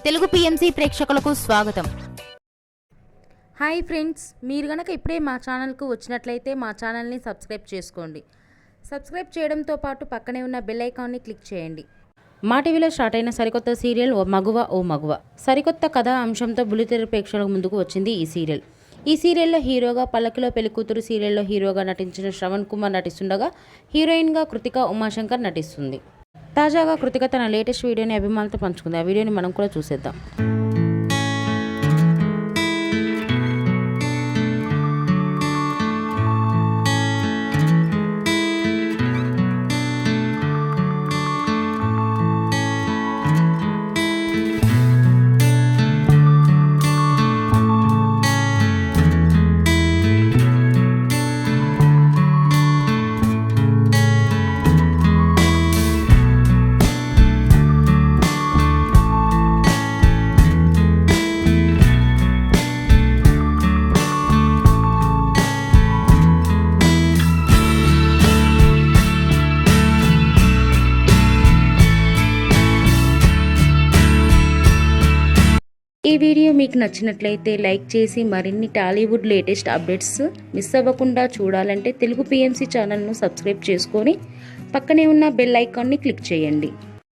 Telugu PMC ప్రేక్షకులకు స్వాగతం. Hi friends, మీరు గనక ఇప్పుడే మా ఛానల్కు వచ్చినట్లయితే మా ఛానల్ని సబ్స్క్రైబ్ చేసుకోండి. సబ్స్క్రైబ్ చేయడంతో పాటు పక్కనే ఉన్న బెల్ ఐకాన్ని క్లిక్ చేయండి. మా టీవీలో స్టార్ట్ అయిన సరికొత్త సీరియల్ ఓ మగువ సరికొత్త కథా అంశంతో బుల్లితెర ప్రేక్షకుల ముందుకు వచ్చింది ఈ సీరియల్. ఈ సీరియల్లో హీరోగా పల్లకిలో పెళ్లికూతురు సీరియల్లో హీరోగా నటించిన శ్రవణ్ కుమార్ నటిస్తుండగా హీరోయిన్గా కృతిక ఉమాశంకర్ నటిస్తుంది. తాజాగా కృతిక తన లేటెస్ట్ వీడియోని అభిమానులతో పంచుకుంది. ఆ వీడియోని మనం కూడా చూసేద్దాం. ఈ వీడియో మీకు నచ్చినట్లయితే లైక్ చేసి మరిన్ని టాలీవుడ్ లేటెస్ట్ అప్డేట్స్ మిస్ అవ్వకుండా చూడాలంటే తెలుగు పిఎంసి ఛానల్ను సబ్స్క్రైబ్ చేసుకొని పక్కనే ఉన్న బెల్ ఐకాన్ని క్లిక్ చేయండి.